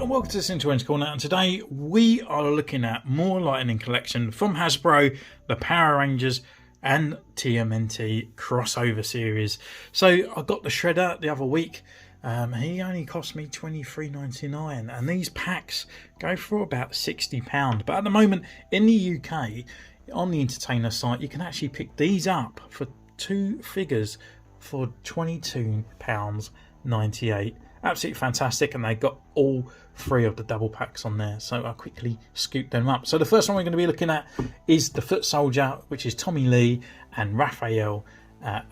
Hello and welcome to the Centurion's Corner, and today we are looking at more Lightning collection from Hasbro, the Power Rangers and TMNT crossover series. So I got the Shredder the other week. He only cost me $23.99 and these packs go for about £60. But at the moment in the UK, on the Entertainer site, you can actually pick these up for 2 figures for £22.98. Absolutely fantastic, and they got all 3 of the double packs on there, so I quickly scooped them up. So the first one we're going to be looking at is the Foot Soldier, which is Tommy Lee and Raphael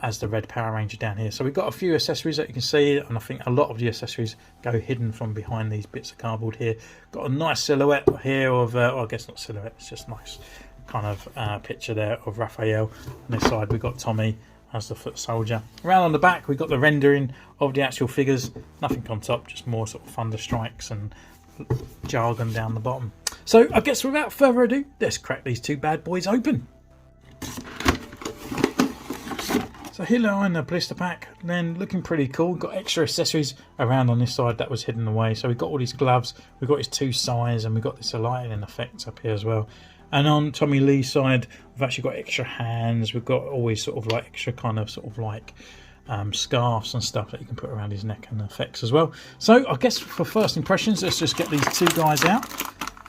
as the Red Power Ranger down here. So we've got a few accessories that you can see, and I think a lot of the accessories go hidden from behind these bits of cardboard here. Got a nice silhouette here of, well, I guess not silhouette, it's just nice kind of picture there of Raphael. On this side we've got Tommy as the Foot Soldier. Around on the back we've got the rendering of the actual figures. Nothing on top, just more sort of thunder strikes and jargon down the bottom. So I guess without further ado, let's crack these 2 bad boys open. So here they are in the blister pack, then looking pretty cool. Got extra accessories around on this side that was hidden away. So we've got all these gloves, we've got his 2 sides, and we've got this lightning effect up here as well. And on Tommy Lee's side, we've actually got extra hands. We've got always sort of like extra kind of scarves and stuff that you can put around his neck and effects as well. So I guess for first impressions, let's just get these 2 guys out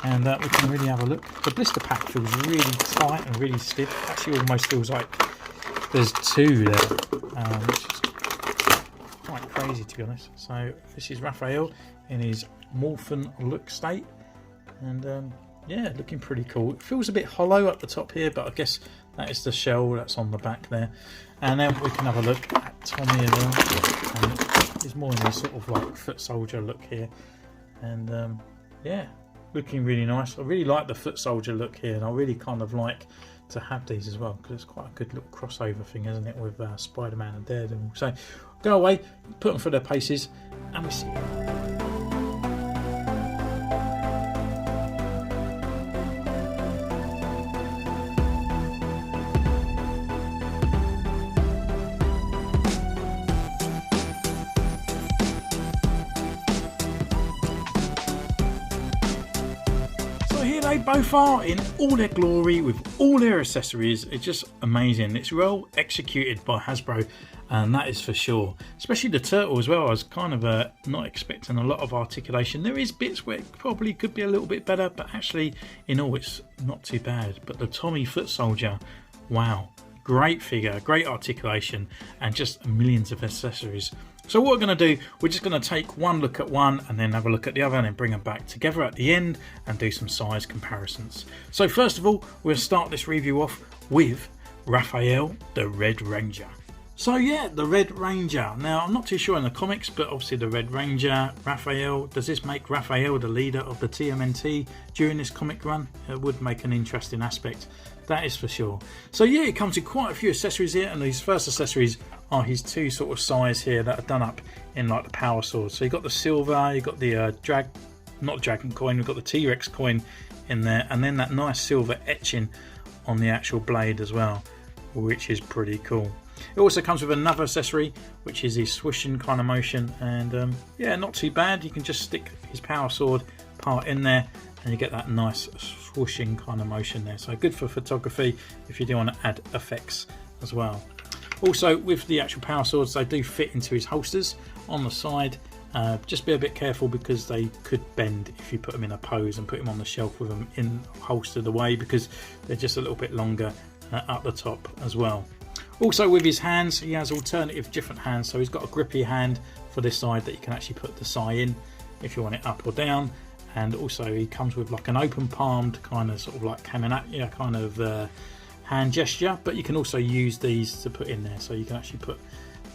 and we can really have a look. The blister pack feels really tight and really stiff. Actually almost feels like there's 2 there, which is quite crazy to be honest. So this is Raphael in his Morphin look state, and yeah, looking pretty cool. It feels a bit hollow up the top here, but I guess that is the shell that's on the back there. And then we can have a look at Tommy as well. He's more in this sort of like Foot Soldier look here. And yeah, looking really nice. I really like the Foot Soldier look here, and I really kind of like to have these as well, because it's quite a good little crossover thing, isn't it, with Spider-Man and Daredevil. So go away, put them through their paces, and we'll see you. Here they both are in all their glory with all their accessories. It's just amazing. It's well executed by Hasbro, and that is for sure. Especially the turtle as well. I was kind of not expecting a lot of articulation. There is bits where it probably could be a little bit better, but actually in all it's not too bad. But the Tommy Foot Soldier, wow, great figure, great articulation, and just millions of accessories. So what we're going to do, we're just going to take one look at one and then have a look at the other and then bring them back together at the end and do some size comparisons. So first of all, we'll start this review off with Raphael, the Red Ranger. So yeah, the Red Ranger. Now I'm not too sure in the comics, but obviously the Red Ranger, Raphael, does this make Raphael the leader of the TMNT during this comic run? It would make an interesting aspect, that is for sure. So yeah, it comes with quite a few accessories here, and these first accessories are his 2 sort of sides here that are done up in like the power sword. So you've got the silver, you've got the not dragon coin, we've got the T-Rex coin in there, and then that nice silver etching on the actual blade as well, which is pretty cool. It also comes with another accessory, which is his swooshing kind of motion, and yeah, not too bad. You can just stick his power sword part in there and you get that nice swooshing kind of motion there. So good for photography if you do want to add effects as well. Also with the actual power swords, they do fit into his holsters on the side. Just be a bit careful because they could bend if you put them in a pose and put them on the shelf with them in holstered away, because they're just a little bit longer up the top as well. Also with his hands, he has alternative different hands. So he's got a grippy hand for this side that you can actually put the sai in if you want it up or down. And also he comes with like an open palmed kind of sort of like coming at you kind of hand gesture, but you can also use these to put in there. So you can actually put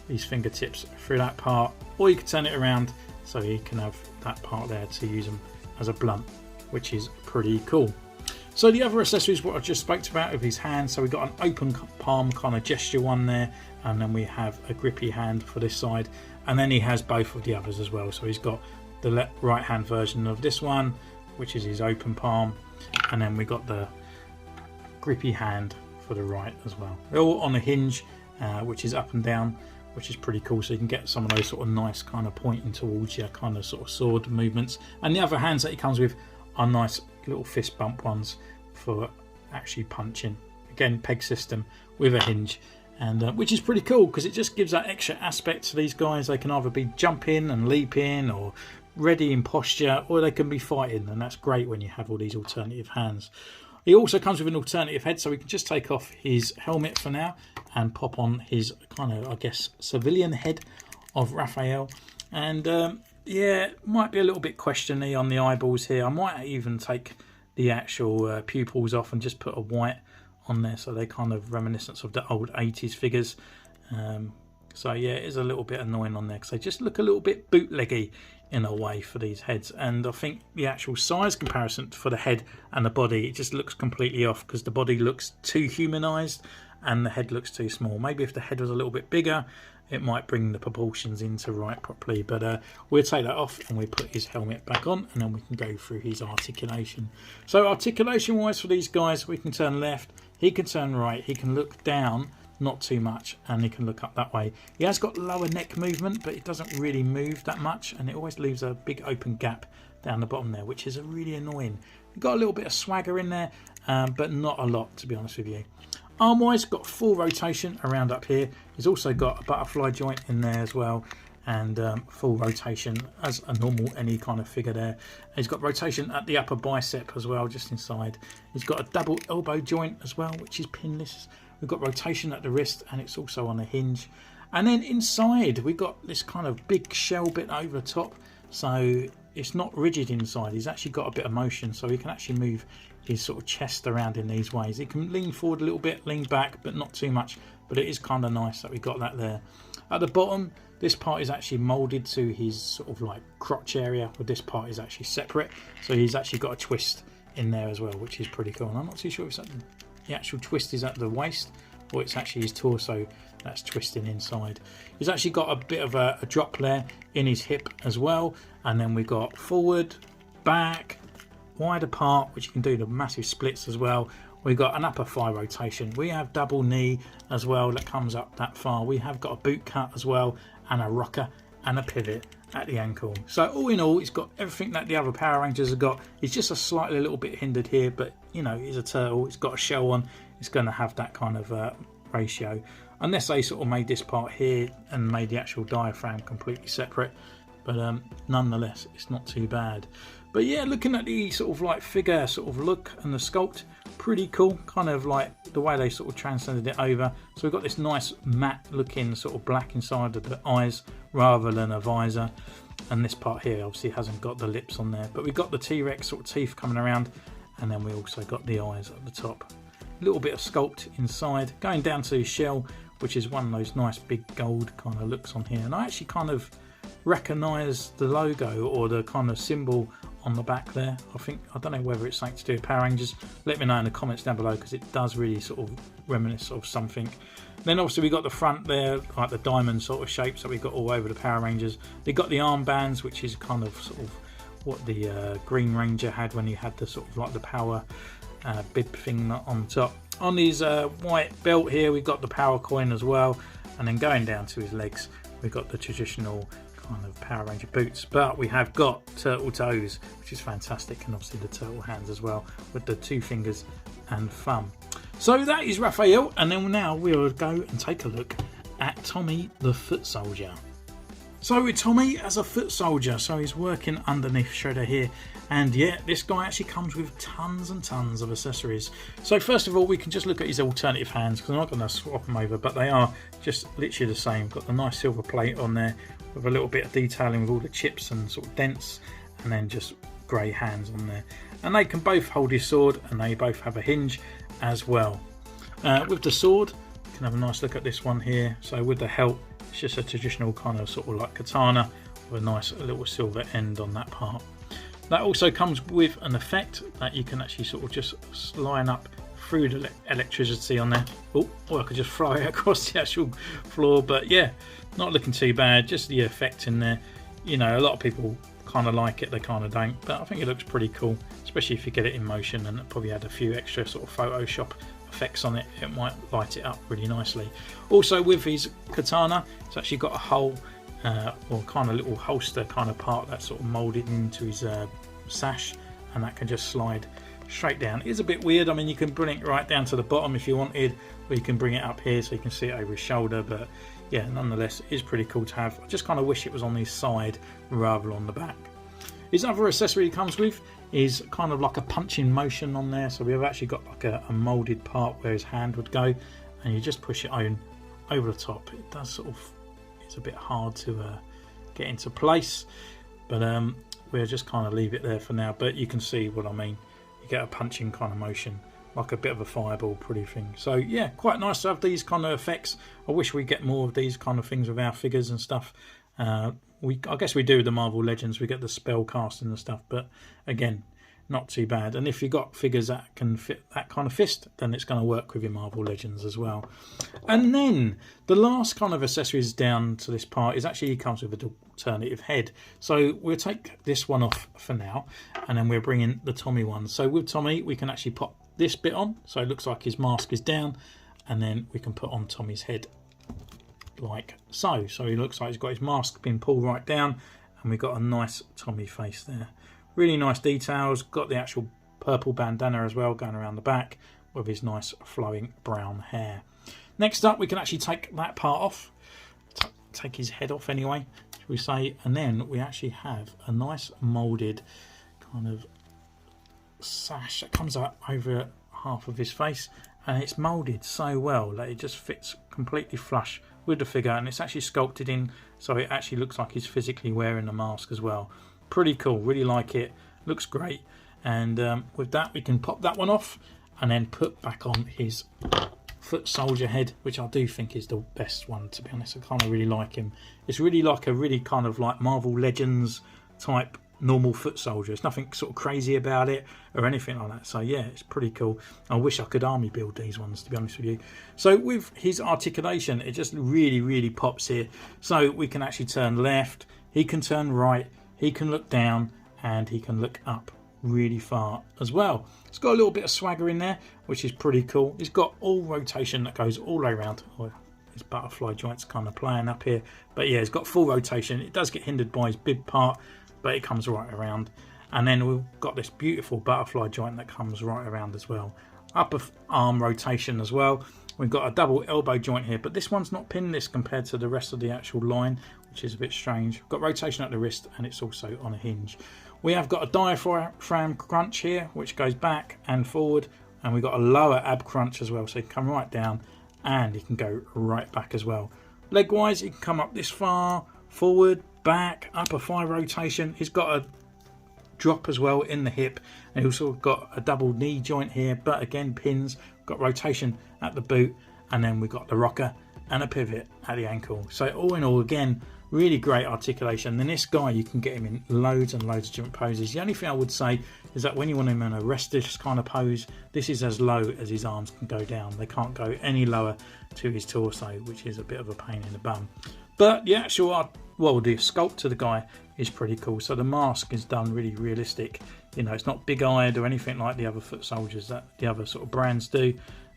these fingertips through that part, or you can turn it around so you can have that part there to use them as a blunt, which is pretty cool. So the other accessories what I just spoke about with his hand, so we've got an open palm kind of gesture one there, and then we have a grippy hand for this side, and then he has both of the others as well. So he's got the right hand version of this one, which is his open palm, and then we got the grippy hand for the right as well. They're all on a hinge, which is up and down, which is pretty cool. So you can get some of those sort of nice kind of pointing towards your kind of sort of sword movements. And the other hands that he comes with are nice little fist bump ones for actually punching. Again, peg system with a hinge, and which is pretty cool because it just gives that extra aspect to these guys. They can either be jumping and leaping or ready in posture, or they can be fighting, and that's great when you have all these alternative hands. He also comes with an alternative head, so we can just take off his helmet for now and pop on his kind of, I guess, civilian head of Raphael. And yeah, might be a little bit questiony on the eyeballs here. I might even take the actual pupils off and just put a white on there, so they're kind of reminiscent of the old 80s figures. So yeah, it is a little bit annoying on there because they just look a little bit bootleggy in a way for these heads. And I think the actual size comparison for the head and the body, it just looks completely off because the body looks too humanized and the head looks too small. Maybe if the head was a little bit bigger, it might bring the proportions into right properly. But we'll take that off and we put his helmet back on, and then we can go through his articulation. So articulation wise for these guys, we can turn left, he can turn right, he can look down, not too much, and he can look up that way. He has got lower neck movement, but it doesn't really move that much, and it always leaves a big open gap down the bottom there, which is really annoying. We've got a little bit of swagger in there, but not a lot, to be honest with you. Arm wise, got full rotation around up here. He's also got a butterfly joint in there as well, and full rotation as a normal any kind of figure there. He's got rotation at the upper bicep as well, just inside. He's got a double elbow joint as well, which is pinless. We've got rotation at the wrist, and it's also on a hinge. And then inside we've got this kind of big shell bit over the top, so it's not rigid inside. He's actually got a bit of motion, so he can actually move his sort of chest around in these ways. He can lean forward a little bit, lean back, but not too much. But it is kind of nice that we got that there. At the bottom, this part is actually moulded to his sort of like crotch area, but this part is actually separate. So he's actually got a twist in there as well, which is pretty cool. And I'm not too sure if the actual twist is at the waist or it's actually his torso that's twisting inside. He's actually got a bit of a drop there in his hip as well. And then we've got forward, back, wide apart, which you can do the massive splits as well. We've got an upper thigh rotation. We have double knee as well that comes up that far. We have got a boot cut as well, and a rocker and a pivot at the ankle. So all in all, it's got everything that the other Power Rangers have got. He's just a slightly little bit hindered here, but you know, he's a turtle. It's got a shell on. It's going to have that kind of ratio. Unless they sort of made this part here and made the actual diaphragm completely separate. But nonetheless, it's not too bad. But yeah, looking at the sort of like figure sort of look and the sculpt, pretty cool. Kind of like the way they sort of transcended it over. So we've got this nice matte looking sort of black inside of the eyes rather than a visor. And this part here obviously hasn't got the lips on there. But we've got the T-Rex sort of teeth coming around. And then we also got the eyes at the top. A little bit of sculpt inside. Going down to his shell, which is one of those nice big gold kind of looks on here. And I actually kind of recognise the logo or the kind of symbol on the back there. I don't know whether it's something to do with Power Rangers. Let me know in the comments down below, because it does really sort of reminisce of something. Then obviously we got the front there, like the diamond sort of shapes that we got all over the Power Rangers. They got the armbands, which is kind of sort of what the Green Ranger had when he had the sort of like the power bib thing on top. On his white belt here, we've got the power coin as well. And then going down to his legs, we've got the traditional kind of Power Ranger boots, but we have got turtle toes, which is fantastic, and obviously the turtle hands as well with the 2 fingers and thumb. So that is Raphael, and then now we'll go and take a look at Tommy the foot soldier. So with Tommy as a foot soldier, so he's working underneath Shredder here, and yeah, this guy actually comes with tons and tons of accessories. So first of all, we can just look at his alternative hands, because I'm not going to swap them over, but they are just literally the same. Got the nice silver plate on there with a little bit of detailing with all the chips and sort of dents, and then just grey hands on there. And they can both hold his sword, and they both have a hinge as well. With the sword, you can have a nice look at this one here. So with the hilt, it's just a traditional kind of sort of like katana with a nice little silver end on that part. That also comes with an effect that you can actually sort of just line up through the electricity on there. Oh, or I could just fly it across the actual floor, but yeah, not looking too bad. Just the effect in there. You know, a lot of people kind of like it, they kind of don't, but I think it looks pretty cool, especially if you get it in motion, and it probably had a few extra sort of Photoshop effects on it, it might light it up really nicely. Also with his katana, it's actually got a hole or kind of little holster kind of part that's sort of moulded into his sash, and that can just slide straight down. It is a bit weird. I mean, you can bring it right down to the bottom if you wanted, or you can bring it up here so you can see it over his shoulder, but yeah, nonetheless it is pretty cool to have. I just kind of wish it was on his side rather than on the back. His other accessory he comes with is kind of like a punching motion on there, so we've actually got like a moulded part where his hand would go, and you just push it on over the top. It does sort of, it's a bit hard to get into place, but we'll just kind of leave it there for now. But you can see what I mean. You get a punching kind of motion, like a bit of a fireball pretty thing. So yeah, quite nice to have these kind of effects. I wish we get more of these kind of things with our figures and stuff. I guess we do the Marvel Legends, we get the spell casting and stuff, but again, not too bad. And if you've got figures that can fit that kind of fist, then it's going to work with your Marvel Legends as well. And then the last kind of accessories down to this part is actually, he comes with an alternative head. So we'll take this one off for now, and then we're bringing the Tommy one. So with Tommy, we can actually pop this bit on, so it looks like his mask is down, and then we can put on Tommy's head like so. So he looks like he's got his mask being pulled right down, and we've got a nice Tommy face there. Really nice details. Got the actual purple bandana as well going around the back with his nice flowing brown hair. Next up, we can actually take that part off, take his head off anyway, shall we say, and then we actually have a nice moulded kind of sash that comes up over half of his face, and it's moulded so well that it just fits completely flush with the figure, and it's actually sculpted in so it actually looks like he's physically wearing the mask as well. Pretty cool, really like it, looks great. And with that, we can pop that one off and then put back on his foot soldier head, which I do think is the best one, to be honest. I kind of really like him. It's really like a really kind of like Marvel Legends type normal foot soldier. It's nothing sort of crazy about it or anything like that. So yeah, it's pretty cool. I wish I could army build these ones, to be honest with you. So with his articulation, it just really pops here. So we can actually turn left, he can turn right, he can look down, and he can look up really far as well. It's got a little bit of swagger in there, which is pretty cool. It's got all rotation that goes all the way around. Oh, his butterfly joint's kind of playing up here, but yeah, it's got full rotation. It does get hindered by his bib part, but it comes right around. And then we've got this beautiful butterfly joint that comes right around as well. Upper arm rotation as well. We've got a double elbow joint here, but this one's not pinless compared to the rest of the actual line, which is a bit strange. We've got rotation at the wrist, and it's also on a hinge. We have got a diaphragm crunch here, which goes back and forward, and we've got a lower ab crunch as well, so you can come right down and you can go right back as well. Leg wise, you can come up this far, forward, back, upper thigh rotation. He's got a drop as well in the hip, and he's also got a double knee joint here, but again pins. Got rotation at the boot, and then we've got the rocker and a pivot at the ankle. So all in all, again, really great articulation. And this guy, you can get him in loads and loads of different poses. The only thing I would say is that when you want him in a restless kind of pose, this is as low as his arms can go down. They can't go any lower to his torso, which is a bit of a pain in the bum. But the actual the sculpt to the guy is pretty cool. So the mask is done really realistic. You know, it's not big-eyed or anything like the other foot soldiers that the other sort of brands do.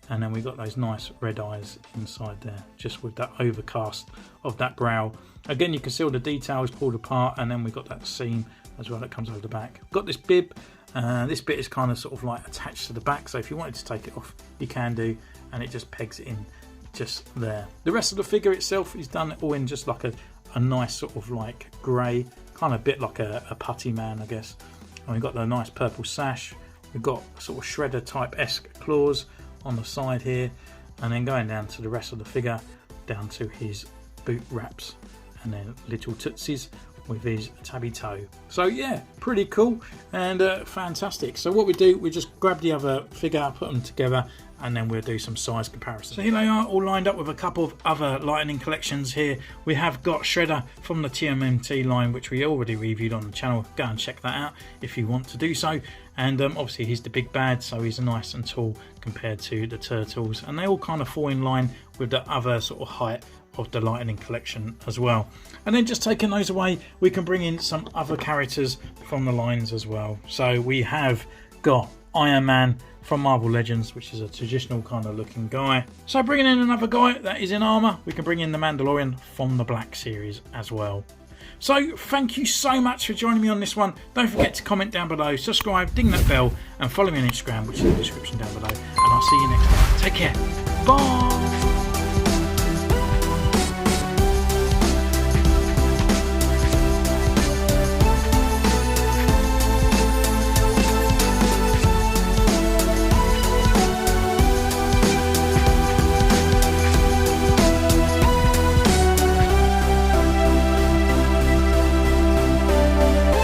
And then we've got those nice red eyes inside there, just with that overcast of that brow. Again, you can see all the details pulled apart, and then we've got that seam as well that comes over the back. Got this bib. This bit is kind of sort of like attached to the back, so if you wanted to take it off, you can do, and it just pegs it in just there. The rest of the figure itself is done all in just like a nice sort of like grey, kind of bit like a putty man, I guess. And we've got the nice purple sash. We've got sort of shredder type-esque claws on the side here, and then going down to the rest of the figure, down to his boot wraps, and then little tootsies with his tabby toe. So yeah, pretty cool and fantastic. So what we do, we just grab the other figure, put them together, and then we'll do some size comparisons. So here they are, all lined up with a couple of other Lightning collections here. We have got Shredder from the TMNT line, which we already reviewed on the channel. Go and check that out if you want to do so. And obviously he's the big bad, so he's nice and tall compared to the Turtles. And they all kind of fall in line with the other sort of height of the Lightning collection as well. And then just taking those away, we can bring in some other characters from the lines as well. So we have got Iron Man from Marvel Legends, which is a traditional kind of looking guy. So bringing in another guy that is in armour, we can bring in the Mandalorian from the Black Series as well. So thank you so much for joining me on this one. Don't forget to comment down below, subscribe, ding that bell, and follow me on Instagram, which is in the description down below. And I'll see you next time. Take care. Bye.